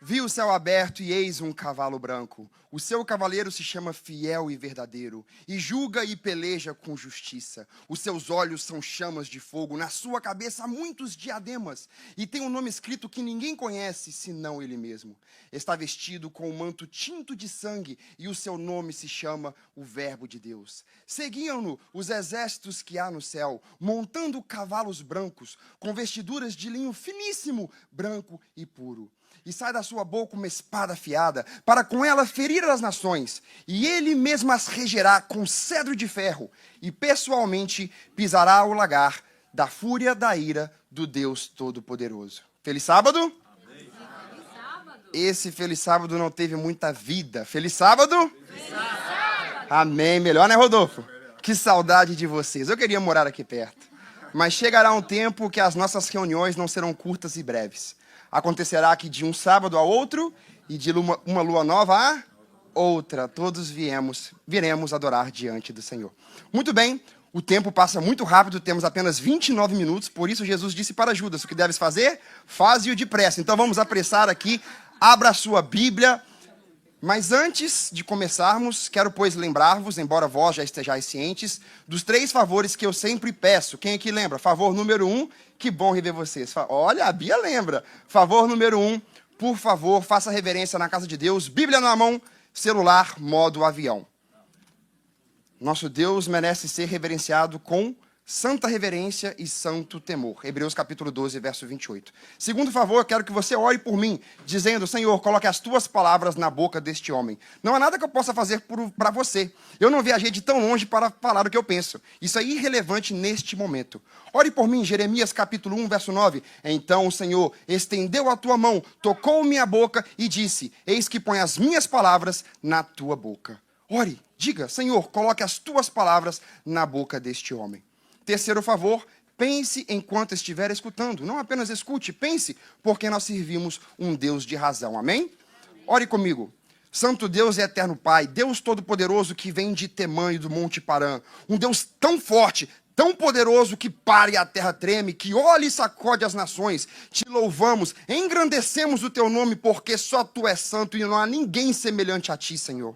Vi o céu aberto e eis um cavalo branco. O seu cavaleiro se chama Fiel e Verdadeiro, e julga e peleja com justiça. Os seus olhos são chamas de fogo, na sua cabeça há muitos diademas, e tem um nome escrito que ninguém conhece, senão ele mesmo. Está vestido com um manto tinto de sangue, e o seu nome se chama o Verbo de Deus. Seguiam-no os exércitos que há no céu, montando cavalos brancos, com vestiduras de linho finíssimo, branco e puro. E sai da sua boca uma espada afiada, para com ela ferir as nações, e ele mesmo as regerá com cedro de ferro, e pessoalmente pisará o lagar da fúria da ira do Deus Todo-Poderoso. Feliz sábado? Amém. Feliz sábado. Esse feliz sábado não teve muita vida. Feliz sábado? Feliz sábado. Amém. Melhor, né, Rodolfo? Que saudade de vocês. Eu queria morar aqui perto. Mas chegará um tempo que as nossas reuniões não serão curtas e breves. Acontecerá que de um sábado a outro, e de uma lua nova a outra, todos viremos adorar diante do Senhor. Muito bem, o tempo passa muito rápido, temos apenas 29 minutos, por isso Jesus disse para Judas, o que deves fazer? Faze-o depressa. Então vamos apressar aqui, abra a sua Bíblia. Mas antes de começarmos, quero, pois, lembrar-vos, embora vós já estejais cientes, dos 3 favores que eu sempre peço. Quem aqui lembra? Favor número 1, que bom rever vocês. Olha, a Bia lembra. Favor número 1, por favor, faça reverência na casa de Deus, Bíblia na mão, celular, modo avião. Nosso Deus merece ser reverenciado com santa reverência e santo temor. Hebreus capítulo 12, verso 28. Segundo favor, eu quero que você ore por mim, dizendo, Senhor, coloque as tuas palavras na boca deste homem. Não há nada que eu possa fazer para você. Eu não viajei de tão longe para falar o que eu penso. Isso é irrelevante neste momento. Ore por mim, Jeremias capítulo 1, verso 9. Então o Senhor estendeu a tua mão, tocou minha boca e disse, eis que põe as minhas palavras na tua boca. Ore, diga, Senhor, coloque as tuas palavras na boca deste homem. Terceiro favor, pense enquanto estiver escutando. Não apenas escute, pense, porque nós servimos um Deus de razão. Amém? Ore comigo. Santo Deus e eterno Pai, Deus Todo-Poderoso que vem de Temã e do Monte Parã. Um Deus tão forte, tão poderoso que para e a terra treme, que olha e sacode as nações. Te louvamos, engrandecemos o teu nome, porque só tu és santo e não há ninguém semelhante a ti, Senhor.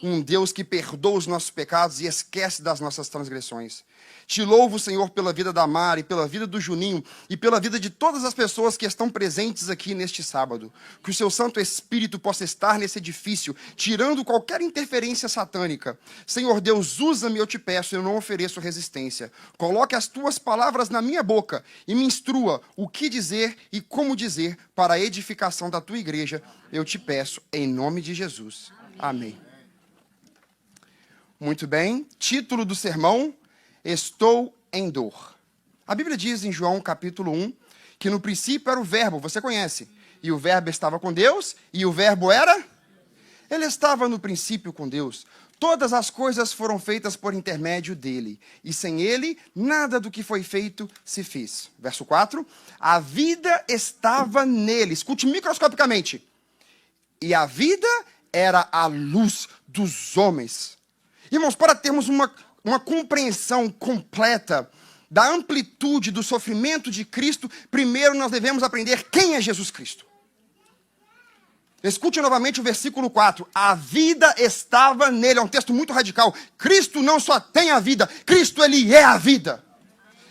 Um Deus que perdoa os nossos pecados e esquece das nossas transgressões. Te louvo, Senhor, pela vida da Mari, pela vida do Juninho e pela vida de todas as pessoas que estão presentes aqui neste sábado. Que o seu Santo Espírito possa estar nesse edifício, tirando qualquer interferência satânica. Senhor Deus, usa-me, eu te peço, eu não ofereço resistência. Coloque as tuas palavras na minha boca e me instrua o que dizer e como dizer para a edificação da tua igreja. Eu te peço, em nome de Jesus. Amém. Muito bem, título do sermão, Estou em dor. A Bíblia diz em João capítulo 1, que no princípio era o verbo, você conhece, e o verbo estava com Deus, e o verbo era? Ele estava no princípio com Deus. Todas as coisas foram feitas por intermédio dele, e sem ele, nada do que foi feito se fez. Verso 4, a vida estava nele, escute microscopicamente, e a vida era a luz dos homens. Irmãos, para termos uma compreensão completa da amplitude do sofrimento de Cristo, primeiro nós devemos aprender quem é Jesus Cristo. Escute novamente o versículo 4. A vida estava nele. É um texto muito radical. Cristo não só tem a vida, Cristo, ele é a vida.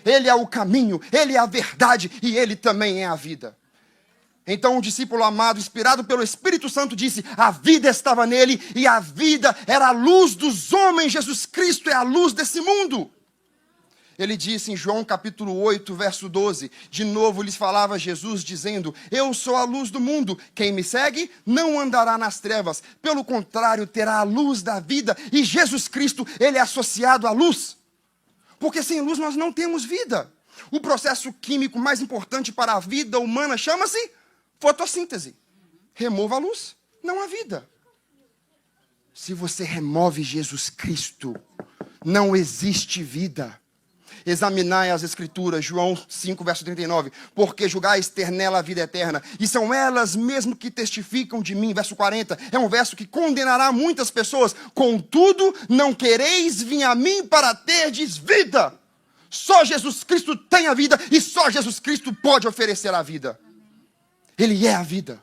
Ele é o caminho, ele é a verdade e ele também é a vida. Então o discípulo amado, inspirado pelo Espírito Santo, disse, a vida estava nele e a vida era a luz dos homens. Jesus Cristo é a luz desse mundo. Ele disse em João capítulo 8, verso 12, de novo lhes falava Jesus dizendo, eu sou a luz do mundo, quem me segue não andará nas trevas, pelo contrário terá a luz da vida. E Jesus Cristo, ele é associado à luz, porque sem luz nós não temos vida. O processo químico mais importante para a vida humana chama-se fotossíntese. Remova a luz, não há vida. Se você remove Jesus Cristo, não existe vida. Examinai as Escrituras, João 5, verso 39. Porque julgais ter nela a vida eterna, e são elas mesmo que testificam de mim. Verso 40, é um verso que condenará muitas pessoas. Contudo, não quereis vir a mim para terdes vida. Só Jesus Cristo tem a vida, e só Jesus Cristo pode oferecer a vida. Ele é a vida.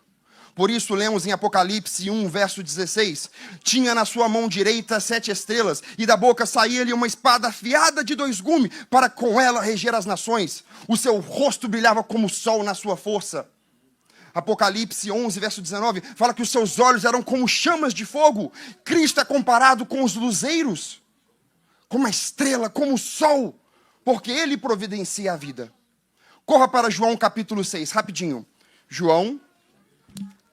Por isso lemos em Apocalipse 1, verso 16. Tinha na sua mão direita 7 estrelas, e da boca saía-lhe uma espada afiada de 2 gumes, para com ela reger as nações. O seu rosto brilhava como o sol na sua força. Apocalipse 11, verso 19, fala que os seus olhos eram como chamas de fogo. Cristo é comparado com os luzeiros, como a estrela, como o sol, porque ele providencia a vida. Corra para João capítulo 6, rapidinho. João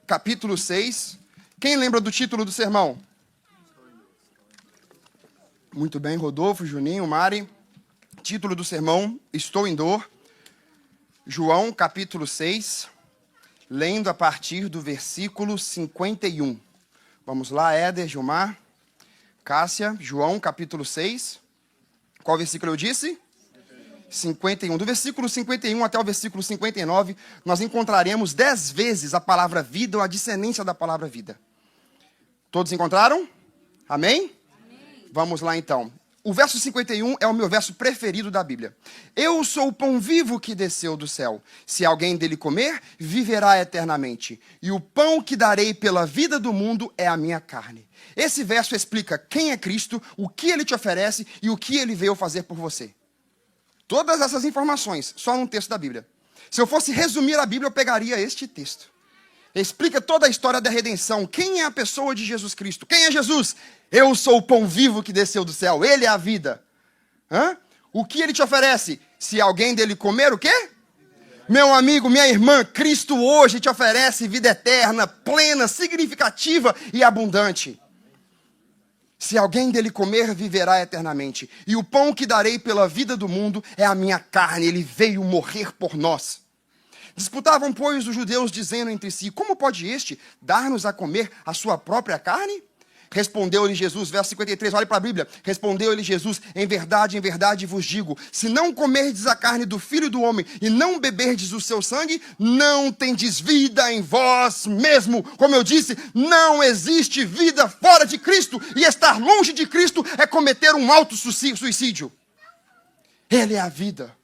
capítulo 6. Quem lembra do título do sermão? Muito bem, Rodolfo, Juninho, Mari. Título do sermão, Estou em Dor. João capítulo 6, lendo a partir do versículo 51. Vamos lá, Éder, Gilmar, Cássia, João capítulo 6. Qual versículo eu disse? 51. Do versículo 51 até o versículo 59, nós encontraremos 10 vezes a palavra vida ou a descendência da palavra vida. Todos encontraram? Amém? Amém. Vamos lá então. O verso 51 é o meu verso preferido da Bíblia. Eu sou o pão vivo que desceu do céu. Se alguém dele comer, viverá eternamente. E o pão que darei pela vida do mundo é a minha carne. Esse verso explica quem é Cristo, o que ele te oferece e o que ele veio fazer por você. Todas essas informações, só num texto da Bíblia. Se eu fosse resumir a Bíblia, eu pegaria este texto. Explica toda a história da redenção. Quem é a pessoa de Jesus Cristo? Quem é Jesus? Eu sou o pão vivo que desceu do céu. Ele é a vida. O que ele te oferece? Se alguém dele comer, o quê? Meu amigo, minha irmã, Cristo hoje te oferece vida eterna, plena, significativa e abundante. Se alguém dele comer, viverá eternamente. E o pão que darei pela vida do mundo é a minha carne. Ele veio morrer por nós. Disputavam, pois, os judeus, dizendo entre si, como pode este dar-nos a comer a sua própria carne? Respondeu-lhe Jesus, verso 53, olhe para a Bíblia. Respondeu-lhe Jesus, em verdade vos digo, se não comerdes a carne do Filho do Homem e não beberdes o seu sangue, não tendes vida em vós mesmo. Como eu disse, não existe vida fora de Cristo, e estar longe de Cristo é cometer um auto-suicídio. Ele é a vida.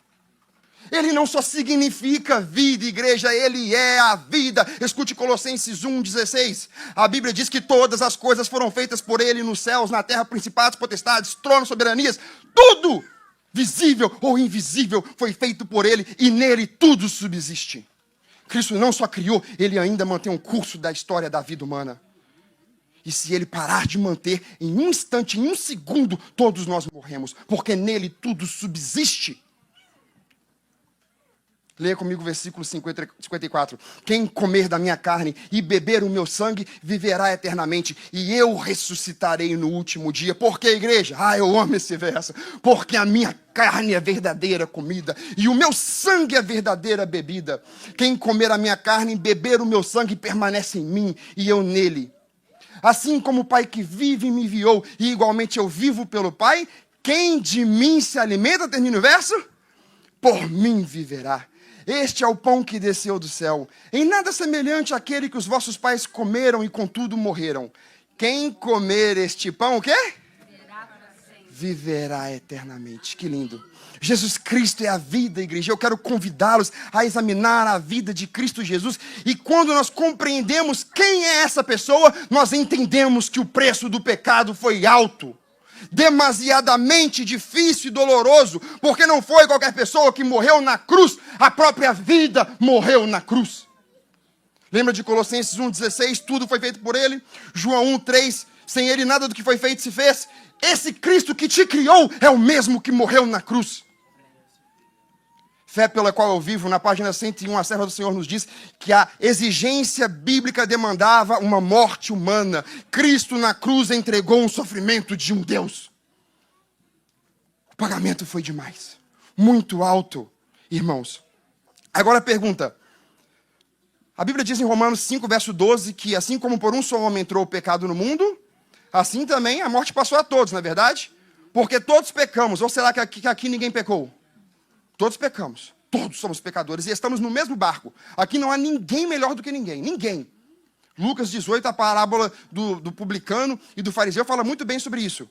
Ele não só significa vida, igreja, ele é a vida. Escute Colossenses 1,16. A Bíblia diz que todas as coisas foram feitas por ele nos céus, na terra, principados, potestades, tronos, soberanias. Tudo, visível ou invisível, foi feito por ele e nele tudo subsiste. Cristo não só criou, ele ainda mantém um curso da história da vida humana. E se ele parar de manter, em um instante, em um segundo, todos nós morremos, porque nele tudo subsiste. Leia comigo o versículo 54. Quem comer da minha carne e beber o meu sangue, viverá eternamente, e eu ressuscitarei no último dia. Por que, igreja? Eu amo esse verso. Porque a minha carne é verdadeira comida, e o meu sangue é verdadeira bebida. Quem comer a minha carne e beber o meu sangue, permanece em mim, e eu nele. Assim como o Pai que vive me enviou, e igualmente eu vivo pelo Pai, quem de mim se alimenta, termina o verso, por mim viverá. Este é o pão que desceu do céu, em nada semelhante àquele que os vossos pais comeram e contudo morreram. Quem comer este pão, o quê? Viverá eternamente. Que lindo. Jesus Cristo é a vida, igreja. Eu quero convidá-los a examinar a vida de Cristo Jesus. E quando nós compreendemos quem é essa pessoa, nós entendemos que o preço do pecado foi alto. Demasiadamente difícil e doloroso, porque não foi qualquer pessoa que morreu na cruz, a própria vida morreu na cruz. Lembra de Colossenses 1,16, tudo foi feito por ele? João 1,3, sem ele nada do que foi feito se fez. Esse Cristo que te criou é o mesmo que morreu na cruz. Fé pela qual eu vivo, na página 101, a serva do Senhor nos diz que a exigência bíblica demandava uma morte humana. Cristo na cruz entregou um sofrimento de um Deus. O pagamento foi demais. Muito alto, irmãos. Agora a pergunta. A Bíblia diz em Romanos 5, verso 12, que assim como por um só homem entrou o pecado no mundo, assim também a morte passou a todos, não é verdade? Porque todos pecamos. Ou será que aqui ninguém pecou? Todos pecamos, todos somos pecadores e estamos no mesmo barco. Aqui não há ninguém melhor do que ninguém, ninguém. Lucas 18, a parábola do publicano e do fariseu fala muito bem sobre isso.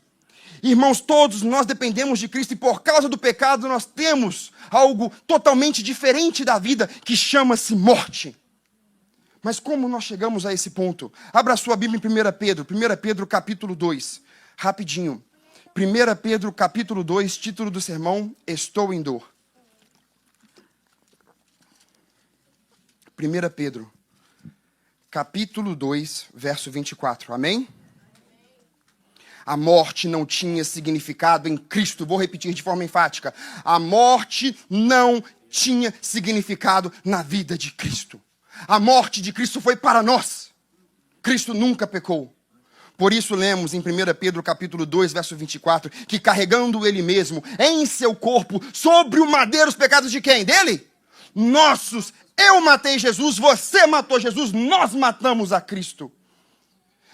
Irmãos, todos nós dependemos de Cristo e por causa do pecado nós temos algo totalmente diferente da vida que chama-se morte. Mas como nós chegamos a esse ponto? Abra sua Bíblia em 1 Pedro, 1 Pedro capítulo 2, rapidinho. 1 Pedro capítulo 2, título do sermão, Estou em dor. 1 Pedro, capítulo 2, verso 24, amém? A morte não tinha significado em Cristo. Vou repetir de forma enfática. A morte não tinha significado na vida de Cristo. A morte de Cristo foi para nós. Cristo nunca pecou. Por isso lemos em 1 Pedro capítulo 2, verso 24, que carregando ele mesmo em seu corpo sobre o madeiro os pecados de quem? Dele? Nossos. Eu matei Jesus, você matou Jesus, nós matamos a Cristo.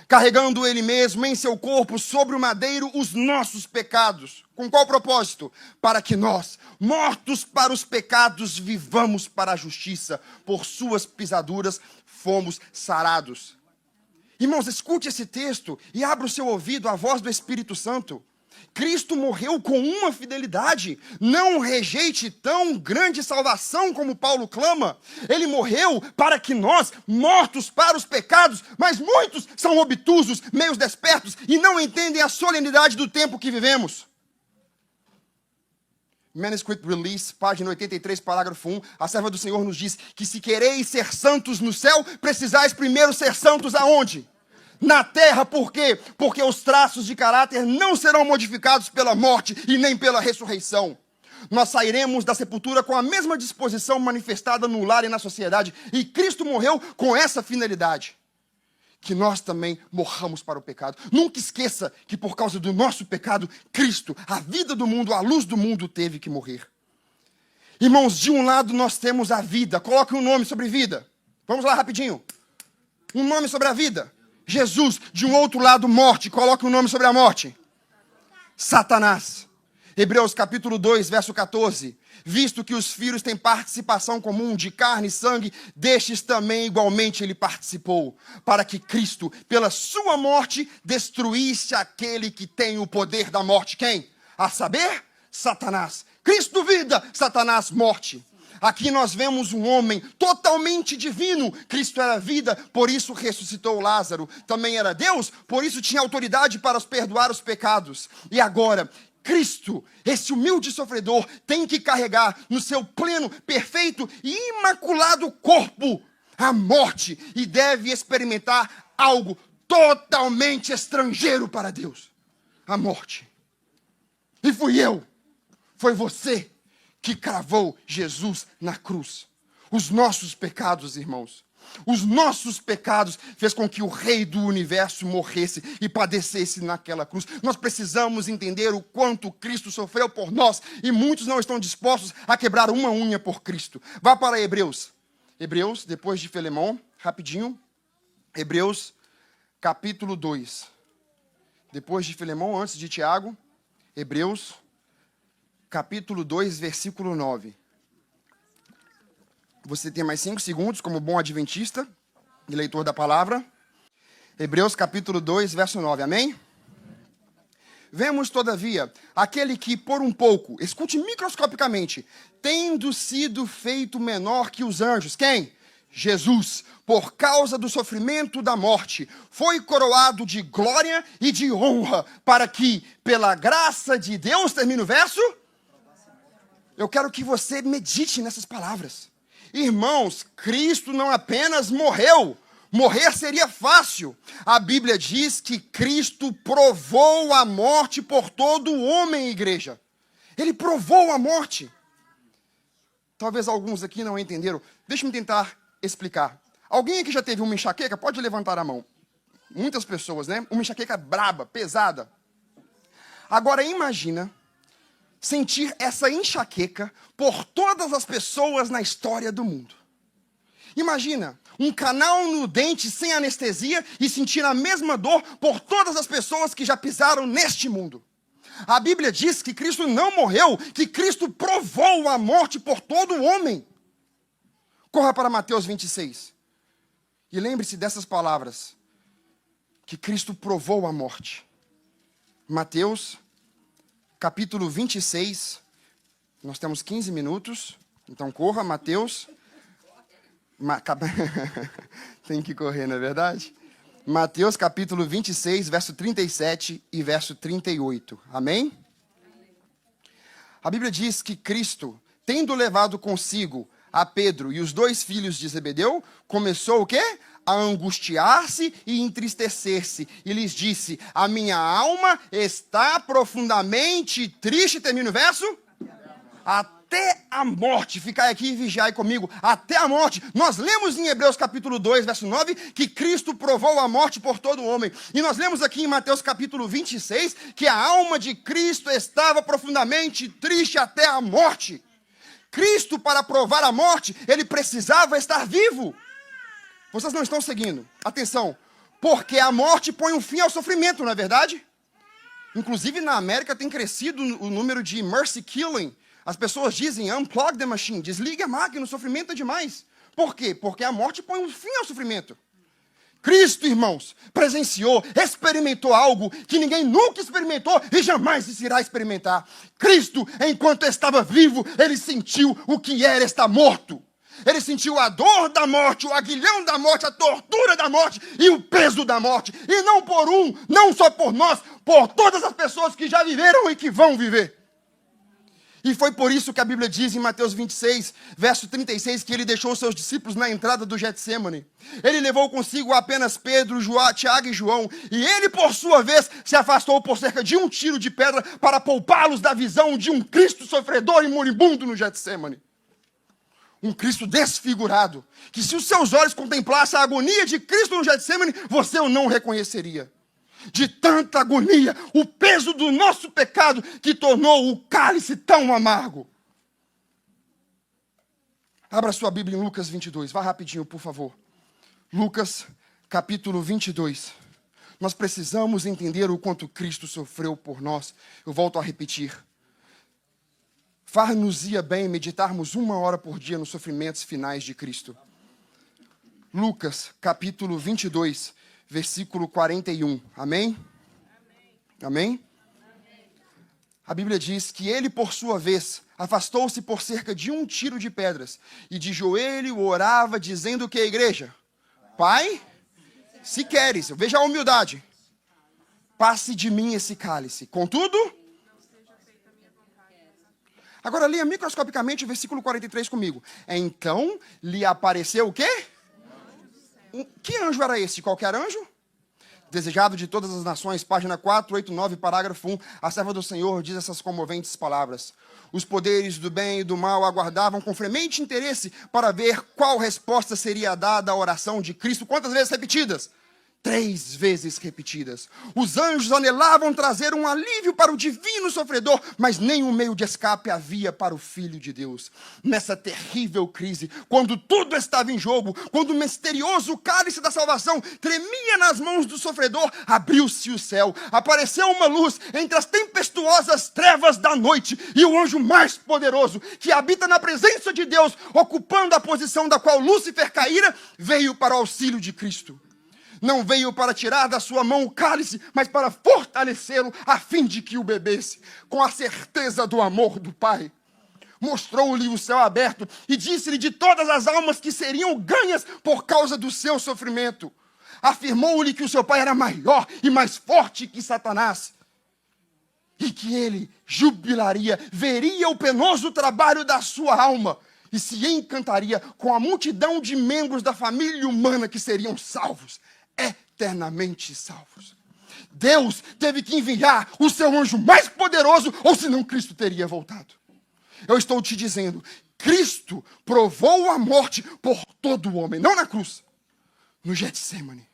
Carregando ele mesmo em seu corpo sobre o madeiro os nossos pecados. Com qual propósito? Para que nós, mortos para os pecados, vivamos para a justiça. Por suas pisaduras fomos sarados. Irmãos, escute esse texto e abra o seu ouvido à voz do Espírito Santo. Cristo morreu com uma fidelidade. Não rejeite tão grande salvação como Paulo clama. Ele morreu para que nós, mortos para os pecados, mas muitos são obtusos, meios despertos e não entendem a solenidade do tempo que vivemos. Manuscript Release, página 83, parágrafo 1. A serva do Senhor nos diz que se quereis ser santos no céu, precisais primeiro ser santos aonde? Na terra, por quê? Porque os traços de caráter não serão modificados pela morte e nem pela ressurreição. Nós sairemos da sepultura com a mesma disposição manifestada no lar e na sociedade. E Cristo morreu com essa finalidade. Que nós também morramos para o pecado. Nunca esqueça que por causa do nosso pecado, Cristo, a vida do mundo, a luz do mundo, teve que morrer. Irmãos, de um lado nós temos a vida. Coloque um nome sobre vida. Vamos lá rapidinho. Um nome sobre a vida. Jesus. De um outro lado, morte. Coloque um nome sobre a morte. Satanás. Hebreus capítulo 2, verso 14. Visto que os filhos têm participação comum de carne e sangue, destes também igualmente ele participou, para que Cristo, pela sua morte, destruísse aquele que tem o poder da morte. Quem? A saber, Satanás. Cristo vida, Satanás morte. Aqui nós vemos um homem totalmente divino. Cristo era vida, por isso ressuscitou Lázaro. Também era Deus, por isso tinha autoridade para perdoar os pecados. E agora, Cristo, esse humilde sofredor, tem que carregar no seu pleno, perfeito e imaculado corpo a morte. E deve experimentar algo totalmente estrangeiro para Deus. A morte. E fui eu, foi você que cravou Jesus na cruz. Os nossos pecados, irmãos, os nossos pecados fez com que o Rei do Universo morresse e padecesse naquela cruz. Nós precisamos entender o quanto Cristo sofreu por nós e muitos não estão dispostos a quebrar uma unha por Cristo. Vá para Hebreus. Hebreus, depois de Filemão, rapidinho. Hebreus, capítulo 2. Depois de Filemão, antes de Tiago. Hebreus, capítulo 2, versículo 9. Você tem mais 5 segundos como bom adventista e leitor da palavra. Hebreus capítulo 2, verso 9. Amém? Vemos, todavia, aquele que por um pouco, escute microscopicamente, tendo sido feito menor que os anjos. Quem? Jesus, por causa do sofrimento da morte, foi coroado de glória e de honra, para que, pela graça de Deus, termina o verso? Eu quero que você medite nessas palavras. Irmãos, Cristo não apenas morreu. Morrer seria fácil. A Bíblia diz que Cristo provou a morte por todo o homem, igreja. Ele provou a morte. Talvez alguns aqui não entenderam. Deixa eu tentar explicar. Alguém aqui já teve uma enxaqueca? Pode levantar a mão. Muitas pessoas, né? Uma enxaqueca braba, pesada. Agora imagina sentir essa enxaqueca por todas as pessoas na história do mundo. Imagina um canal no dente sem anestesia e sentir a mesma dor por todas as pessoas que já pisaram neste mundo. A Bíblia diz que Cristo não morreu, que Cristo provou a morte por todo o homem. Corra para Mateus 26 e lembre-se dessas palavras, que Cristo provou a morte. Mateus capítulo 26, nós temos 15 minutos, então corra, Mateus, Tem que correr, não é verdade? Mateus capítulo 26, verso 37 e verso 38. Amém? A Bíblia diz que Cristo, tendo levado consigo a Pedro e os 2 filhos de Zebedeu, começou o quê? A angustiar-se e entristecer-se. E lhes disse, a minha alma está profundamente triste. Termina o verso? Até a morte. Ficai aqui e vigiai comigo. Até a morte. Nós lemos em Hebreus capítulo 2, verso 9, que Cristo provou a morte por todo homem. E nós lemos aqui em Mateus capítulo 26, que a alma de Cristo estava profundamente triste até a morte. Cristo, para provar a morte, ele precisava estar vivo. Vocês não estão seguindo. Atenção. Porque a morte põe um fim ao sofrimento, não é verdade? Inclusive na América tem crescido o número de mercy killing. As pessoas dizem, unplug the machine, desligue a máquina, o sofrimento é demais. Por quê? Porque a morte põe um fim ao sofrimento. Cristo, irmãos, presenciou, experimentou algo que ninguém nunca experimentou e jamais irá experimentar. Cristo, enquanto estava vivo, ele sentiu o que era estar morto. Ele sentiu a dor da morte, o aguilhão da morte, a tortura da morte e o peso da morte. E não por um, não só por nós, por todas as pessoas que já viveram e que vão viver. E foi por isso que a Bíblia diz em Mateus 26, verso 36, que ele deixou os seus discípulos na entrada do Getsêmani. Ele levou consigo apenas Pedro, Tiago e João. E ele, por sua vez, se afastou por cerca de 1 tiro de pedra para poupá-los da visão de um Cristo sofredor e moribundo no Getsêmani. Um Cristo desfigurado, que se os seus olhos contemplassem a agonia de Cristo no Getsêmani, você o não reconheceria. De tanta agonia, o peso do nosso pecado que tornou o cálice tão amargo. Abra sua Bíblia em Lucas 22, vá rapidinho, por favor. Lucas, capítulo 22. Nós precisamos entender o quanto Cristo sofreu por nós. Eu volto a repetir. Far-nos-ia bem meditarmos 1 hora por dia nos sofrimentos finais de Cristo. Lucas, capítulo 22, versículo 41. Amém? Amém? A Bíblia diz que ele, por sua vez, afastou-se por cerca de 1 tiro de pedras e de joelho orava, dizendo o que, igreja? Pai, se queres, veja a humildade, passe de mim esse cálice. Contudo, agora leia microscopicamente o versículo 43 comigo. Então lhe apareceu o quê? Que anjo era esse? Qualquer anjo? Desejado de todas as nações, página 489, parágrafo 1. A serva do Senhor diz essas comoventes palavras. Os poderes do bem e do mal aguardavam com fremente interesse para ver qual resposta seria dada à oração de Cristo. Quantas vezes repetidas? 3 vezes repetidas. Os anjos anelavam trazer um alívio para o divino sofredor, mas nenhum meio de escape havia para o Filho de Deus. Nessa terrível crise, quando tudo estava em jogo, quando o misterioso cálice da salvação tremia nas mãos do sofredor, abriu-se o céu, apareceu uma luz entre as tempestuosas trevas da noite, e o anjo mais poderoso, que habita na presença de Deus, ocupando a posição da qual Lúcifer caíra, veio para o auxílio de Cristo. Não veio para tirar da sua mão o cálice, mas para fortalecê-lo, a fim de que o bebesse, com a certeza do amor do Pai. Mostrou-lhe o céu aberto e disse-lhe de todas as almas que seriam ganhas por causa do seu sofrimento. Afirmou-lhe que o seu Pai era maior e mais forte que Satanás. E que ele jubilaria, veria o penoso trabalho da sua alma e se encantaria com a multidão de membros da família humana que seriam salvos. Eternamente salvos. Deus teve que enviar o seu anjo mais poderoso, ou senão Cristo teria voltado. Eu estou te dizendo, Cristo provou a morte por todo o homem, não na cruz, no Getsêmani.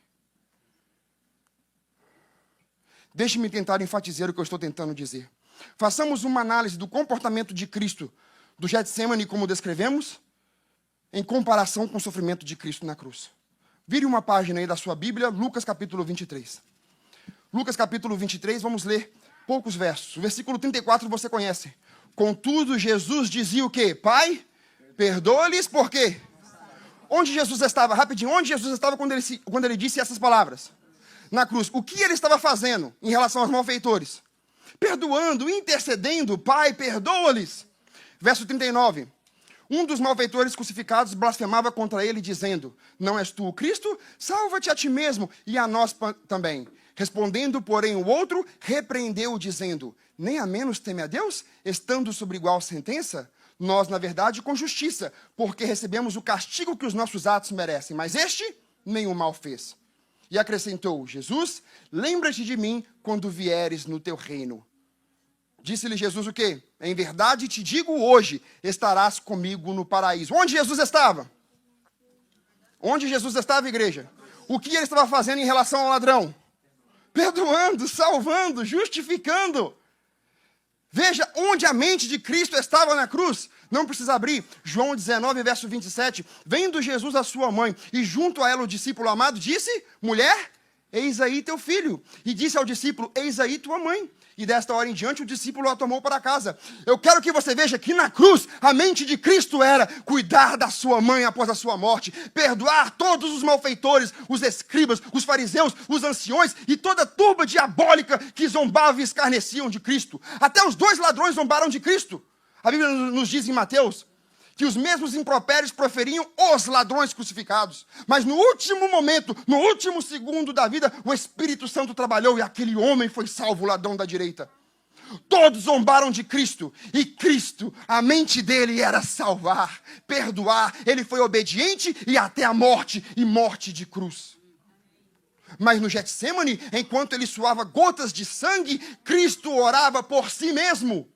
Deixe-me tentar enfatizar o que eu estou tentando dizer. Façamos uma análise do comportamento de Cristo, do Getsêmani, como descrevemos, em comparação com o sofrimento de Cristo na cruz. Vire uma página aí da sua Bíblia, Lucas capítulo 23. Lucas capítulo 23, vamos ler poucos versos. O versículo 34 você conhece. Contudo, Jesus dizia o quê? Pai, perdoa-lhes por quê? Onde Jesus estava? Rapidinho, onde Jesus estava quando ele disse essas palavras? Na cruz. O que ele estava fazendo em relação aos malfeitores? Perdoando, intercedendo. Pai, perdoa-lhes. Verso 39. Um dos malfeitores crucificados blasfemava contra ele, dizendo: não és tu o Cristo? Salva-te a ti mesmo e a nós também. Respondendo, porém, o outro repreendeu, dizendo: nem a menos teme a Deus, estando sobre igual sentença? Nós, na verdade, com justiça, porque recebemos o castigo que os nossos atos merecem, mas este nenhum mal fez. E acrescentou: Jesus, lembra-te de mim quando vieres no teu reino. Disse-lhe Jesus o quê? Em verdade te digo, hoje estarás comigo no paraíso. Onde Jesus estava? Onde Jesus estava, igreja? O que ele estava fazendo em relação ao ladrão? Perdoando, salvando, justificando. Veja onde a mente de Cristo estava na cruz. Não precisa abrir. João 19, verso 27. Vendo Jesus a sua mãe e junto a ela o discípulo amado, disse: mulher, eis aí teu filho. E disse ao discípulo: eis aí tua mãe. E desta hora em diante o discípulo a tomou para casa. Eu quero que você veja que na cruz a mente de Cristo era cuidar da sua mãe após a sua morte, perdoar todos os malfeitores, os escribas, os fariseus, os anciões e toda a turba diabólica que zombava e escarneciam de Cristo. Até os 2 ladrões zombaram de Cristo. A Bíblia nos diz em Mateus que os mesmos impropérios proferiam os ladrões crucificados. Mas no último momento, no último segundo da vida, o Espírito Santo trabalhou e aquele homem foi salvo, o ladrão da direita. Todos zombaram de Cristo. E Cristo, a mente dele era salvar, perdoar. Ele foi obediente e até a morte, e morte de cruz. Mas no Getsemane, enquanto ele suava gotas de sangue, Cristo orava por si mesmo.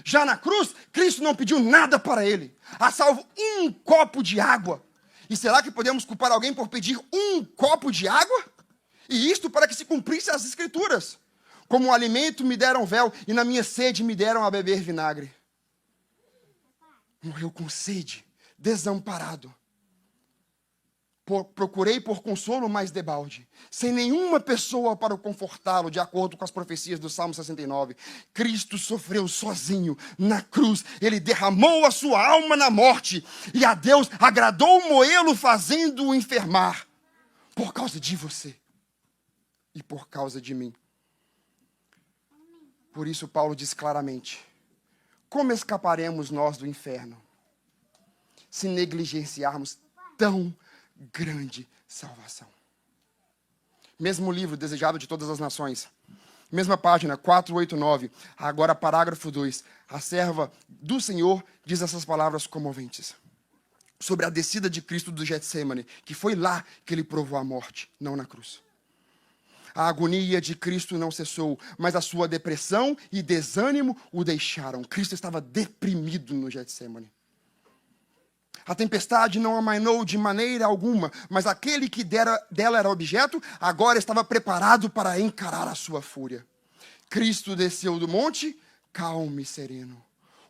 Já na cruz, Cristo não pediu nada para ele, a salvo um copo de água. E será que podemos culpar alguém por pedir um copo de água? E isto para que se cumprisse as Escrituras. Como alimento me deram véu, e na minha sede me deram a beber vinagre. Morreu com sede, desamparado. Procurei por consolo, mas debalde, sem nenhuma pessoa para o confortá-lo, de acordo com as profecias do Salmo 69. Cristo sofreu sozinho na cruz, ele derramou a sua alma na morte, e a Deus agradou moê-lo, fazendo-o enfermar, por causa de você e por causa de mim. Por isso Paulo diz claramente: como escaparemos nós do inferno, se negligenciarmos tão grande salvação? Mesmo livro, Desejado de Todas as Nações. Mesma página, 489. Agora, parágrafo 2. A serva do Senhor diz essas palavras comoventes. Sobre a descida de Cristo do Getsemane, que foi lá que ele provou a morte, não na cruz. A agonia de Cristo não cessou, mas a sua depressão e desânimo o deixaram. Cristo estava deprimido no Getsemane. A tempestade não amainou de maneira alguma, mas aquele que dela era objeto, agora estava preparado para encarar a sua fúria. Cristo desceu do monte, calmo e sereno.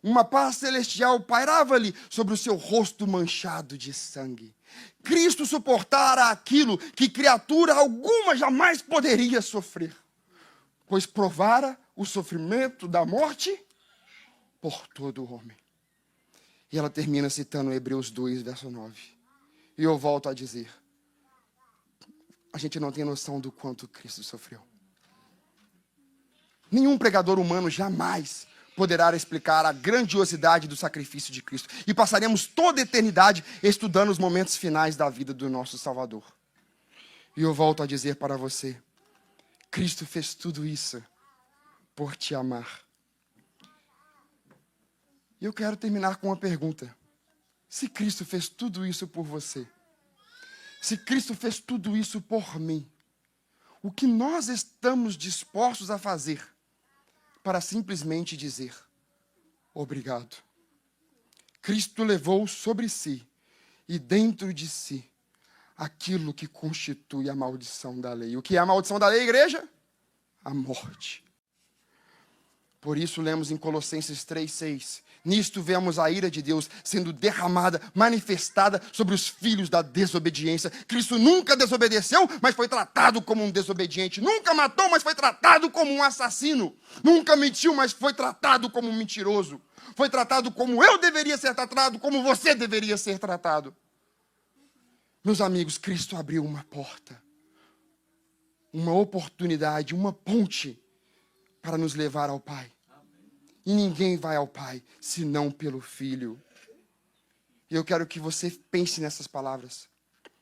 Uma paz celestial pairava-lhe sobre o seu rosto manchado de sangue. Cristo suportara aquilo que criatura alguma jamais poderia sofrer, pois provara o sofrimento da morte por todo o homem. E ela termina citando Hebreus 2, verso 9. E eu volto a dizer: a gente não tem noção do quanto Cristo sofreu. Nenhum pregador humano jamais poderá explicar a grandiosidade do sacrifício de Cristo. E passaremos toda a eternidade estudando os momentos finais da vida do nosso Salvador. E eu volto a dizer para você: Cristo fez tudo isso por te amar. E eu quero terminar com uma pergunta. Se Cristo fez tudo isso por você, se Cristo fez tudo isso por mim, o que nós estamos dispostos a fazer para simplesmente dizer obrigado? Cristo levou sobre si e dentro de si aquilo que constitui a maldição da lei. O que é a maldição da lei, igreja? A morte. Por isso lemos em Colossenses 3:6. Nisto vemos a ira de Deus sendo derramada, manifestada sobre os filhos da desobediência. Cristo nunca desobedeceu, mas foi tratado como um desobediente. Nunca matou, mas foi tratado como um assassino. Nunca mentiu, mas foi tratado como um mentiroso. Foi tratado como eu deveria ser tratado, como você deveria ser tratado. Meus amigos, Cristo abriu uma porta, uma oportunidade, uma ponte para nos levar ao Pai. E ninguém vai ao Pai senão pelo Filho. E eu quero que você pense nessas palavras.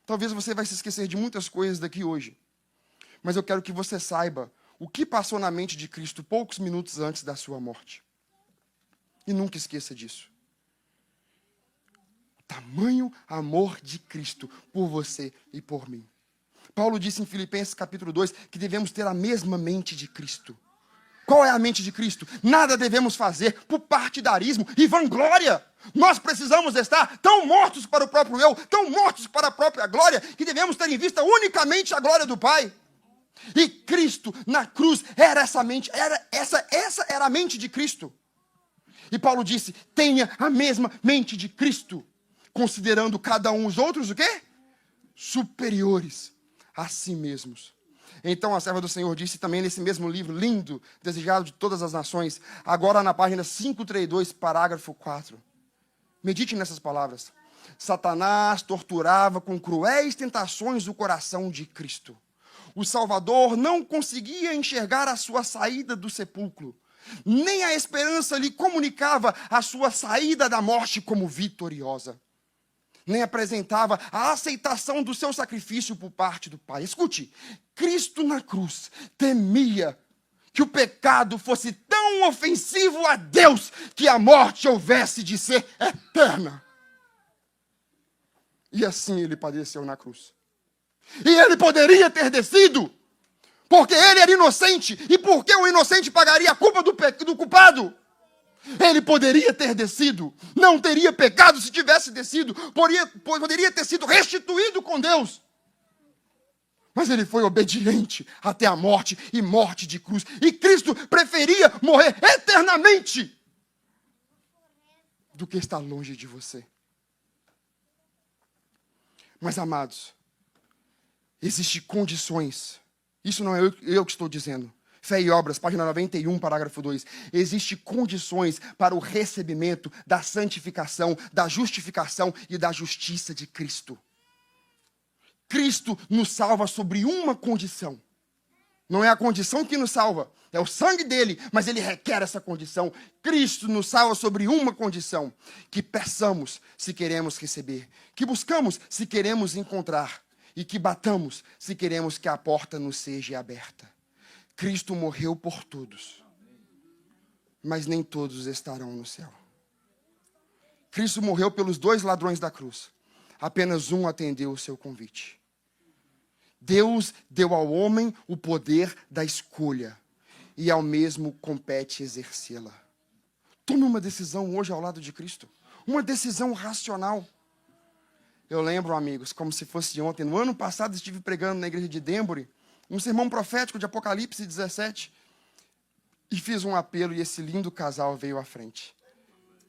Talvez você vai se esquecer de muitas coisas daqui hoje. Mas eu quero que você saiba o que passou na mente de Cristo poucos minutos antes da sua morte. E nunca esqueça disso. O tamanho amor de Cristo por você e por mim. Paulo disse em Filipenses capítulo 2 que devemos ter a mesma mente de Cristo. Qual é a mente de Cristo? Nada devemos fazer por partidarismo e vanglória. Nós precisamos estar tão mortos para o próprio eu, tão mortos para a própria glória, que devemos ter em vista unicamente a glória do Pai. E Cristo na cruz era essa mente, essa era a mente de Cristo. E Paulo disse, tenha a mesma mente de Cristo, considerando cada um os outros o quê? Superiores a si mesmos. Então a serva do Senhor disse também nesse mesmo livro, lindo, desejado de todas as nações, agora na página 532, parágrafo 4. Medite nessas palavras. Satanás torturava com cruéis tentações o coração de Cristo. O Salvador não conseguia enxergar a sua saída do sepulcro. Nem a esperança lhe comunicava a sua saída da morte como vitoriosa. Nem apresentava a aceitação do seu sacrifício por parte do Pai. Escute, Cristo na cruz temia que o pecado fosse tão ofensivo a Deus que a morte houvesse de ser eterna. E assim ele padeceu na cruz. E ele poderia ter descido, porque ele era inocente, e porque o inocente pagaria a culpa do culpado. Ele poderia ter descido, não teria pecado se tivesse descido, poderia ter sido restituído com Deus. Mas ele foi obediente até a morte e morte de cruz. E Cristo preferia morrer eternamente do que estar longe de você. Mas, amados, existem condições. Isso não é eu que estou dizendo. Fé e Obras, página 91, parágrafo 2. Existem condições para o recebimento da santificação, da justificação e da justiça de Cristo. Cristo nos salva sobre uma condição. Não é a condição que nos salva, é o sangue dele, mas ele requer essa condição. Cristo nos salva sobre uma condição: que peçamos se queremos receber, que buscamos se queremos encontrar, e que batamos se queremos que a porta nos seja aberta. Cristo morreu por todos, mas nem todos estarão no céu. Cristo morreu pelos 2 ladrões da cruz. Apenas um atendeu o seu convite. Deus deu ao homem o poder da escolha, e ao mesmo compete exercê-la. Tome uma decisão hoje ao lado de Cristo. Uma decisão racional. Eu lembro, amigos, como se fosse ontem. No ano passado estive pregando na igreja de Denbury, um sermão profético de Apocalipse 17. E fiz um apelo e esse lindo casal veio à frente.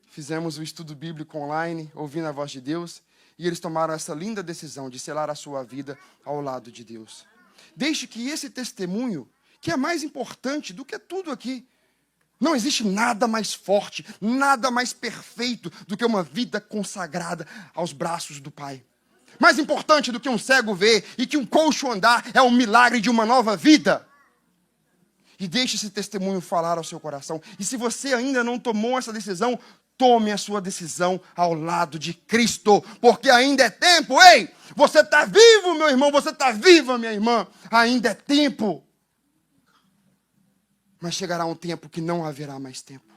Fizemos o estudo bíblico online, ouvindo a voz de Deus. E eles tomaram essa linda decisão de selar a sua vida ao lado de Deus. Deixe que esse testemunho, que é mais importante do que tudo aqui, não existe nada mais forte, nada mais perfeito do que uma vida consagrada aos braços do Pai. Mais importante do que um cego ver e que um coxo andar é o milagre de uma nova vida. E deixe esse testemunho falar ao seu coração. E se você ainda não tomou essa decisão, tome a sua decisão ao lado de Cristo, porque ainda é tempo, ei! Você está vivo, meu irmão, você está viva, minha irmã, ainda é tempo. Mas chegará um tempo que não haverá mais tempo.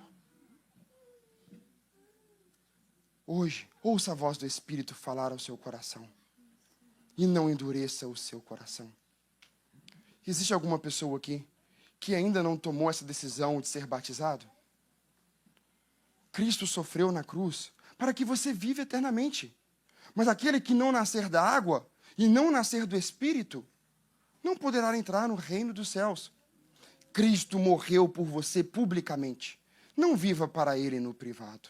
Hoje, ouça a voz do Espírito falar ao seu coração. E não endureça o seu coração. Existe alguma pessoa aqui que ainda não tomou essa decisão de ser batizado? Cristo sofreu na cruz para que você viva eternamente. Mas aquele que não nascer da água e não nascer do Espírito, não poderá entrar no reino dos céus. Cristo morreu por você publicamente. Não viva para ele no privado.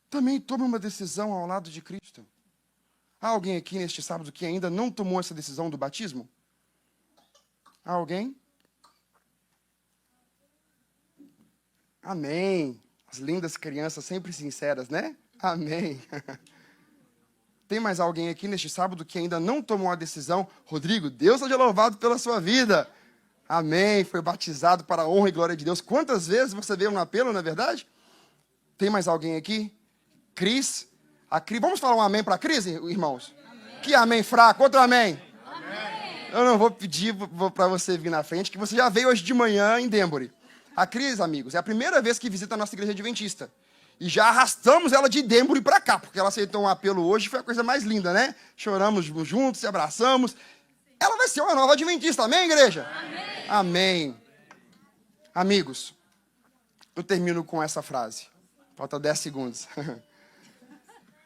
Também tome uma decisão ao lado de Cristo. Há alguém aqui neste sábado que ainda não tomou essa decisão do batismo? Há alguém? Amém. As lindas crianças sempre sinceras, né? Amém. Tem mais alguém aqui neste sábado que ainda não tomou a decisão? Rodrigo, Deus seja louvado pela sua vida. Amém. Foi batizado para a honra e glória de Deus. Quantas vezes você veio no apelo, não é verdade? Tem mais alguém aqui? Cris, Vamos falar um amém para a crise, irmãos? Amém. Que amém fraco, outro amém. Amém. Eu não vou pedir para você vir na frente, que você já veio hoje de manhã em Denbury. A Cris, amigos, é a primeira vez que visita a nossa igreja adventista. E já arrastamos ela de Denbury para cá, porque ela aceitou um apelo hoje, foi a coisa mais linda, né? Choramos juntos, se abraçamos. Ela vai ser uma nova adventista, amém, igreja? Amém. Amém. Amigos, eu termino com essa frase. Falta 10 segundos.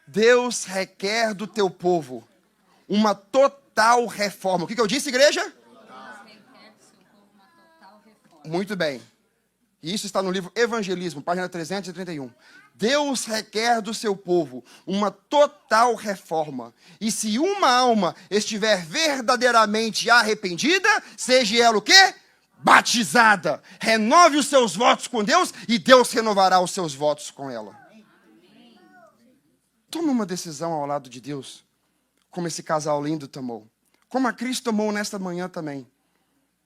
Deus requer do teu povo uma total reforma. O que eu disse, igreja? Deus requer do seu povo uma total reforma. Muito bem. E isso está no livro Evangelismo, página 331. Deus requer do seu povo uma total reforma. E se uma alma estiver verdadeiramente arrependida, seja ela o quê? Batizada. Renove os seus votos com Deus e Deus renovará os seus votos com ela. Tome uma decisão ao lado de Deus, como esse casal lindo tomou. Como a Cris tomou nesta manhã também.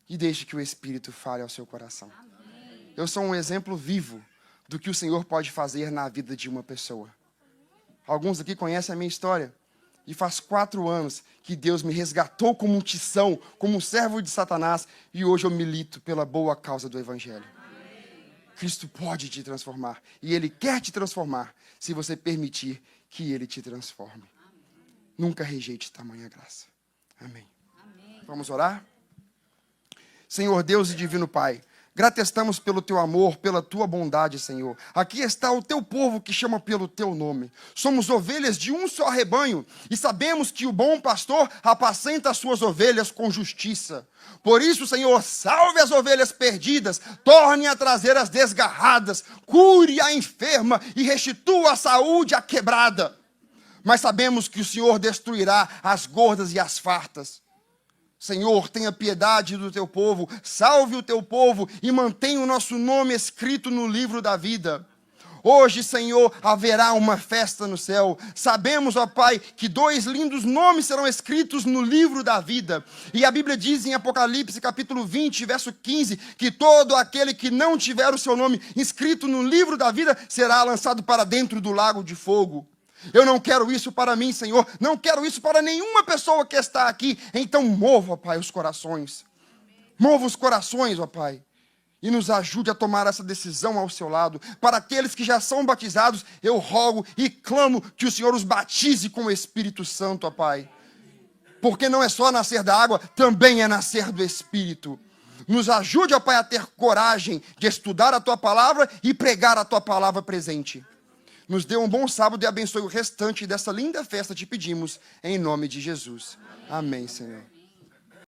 E deixe que o Espírito fale ao seu coração. Eu sou um exemplo vivo do que o Senhor pode fazer na vida de uma pessoa. Alguns aqui conhecem a minha história. E faz 4 anos que Deus me resgatou como um tição, como um servo de Satanás. E hoje eu milito pela boa causa do Evangelho. Cristo pode te transformar. E Ele quer te transformar, se você permitir que Ele te transforme. Nunca rejeite tamanha graça. Amém. Vamos orar? Senhor Deus e Divino Pai, grato estamos pelo teu amor, pela tua bondade, Senhor. Aqui está o teu povo que chama pelo teu nome. Somos ovelhas de um só rebanho e sabemos que o bom pastor apacenta as suas ovelhas com justiça. Por isso, Senhor, salve as ovelhas perdidas, torne a trazer as desgarradas, cure a enferma e restitua a saúde à quebrada. Mas sabemos que o Senhor destruirá as gordas e as fartas. Senhor, tenha piedade do teu povo, salve o teu povo e mantenha o nosso nome escrito no livro da vida. Hoje, Senhor, haverá uma festa no céu. Sabemos, ó Pai, que 2 lindos nomes serão escritos no livro da vida. E a Bíblia diz em Apocalipse, capítulo 20, verso 15, que todo aquele que não tiver o seu nome inscrito no livro da vida será lançado para dentro do lago de fogo. Eu não quero isso para mim, Senhor. Não quero isso para nenhuma pessoa que está aqui. Então mova, ó Pai, os corações. Mova os corações, ó Pai. E nos ajude a tomar essa decisão ao seu lado. Para aqueles que já são batizados, eu rogo e clamo que o Senhor os batize com o Espírito Santo, ó Pai. Porque não é só nascer da água, também é nascer do Espírito. Nos ajude, ó Pai, a ter coragem de estudar a Tua Palavra e pregar a Tua Palavra presente. Nos dê um bom sábado e abençoe o restante dessa linda festa, te pedimos, em nome de Jesus. Amém, Senhor.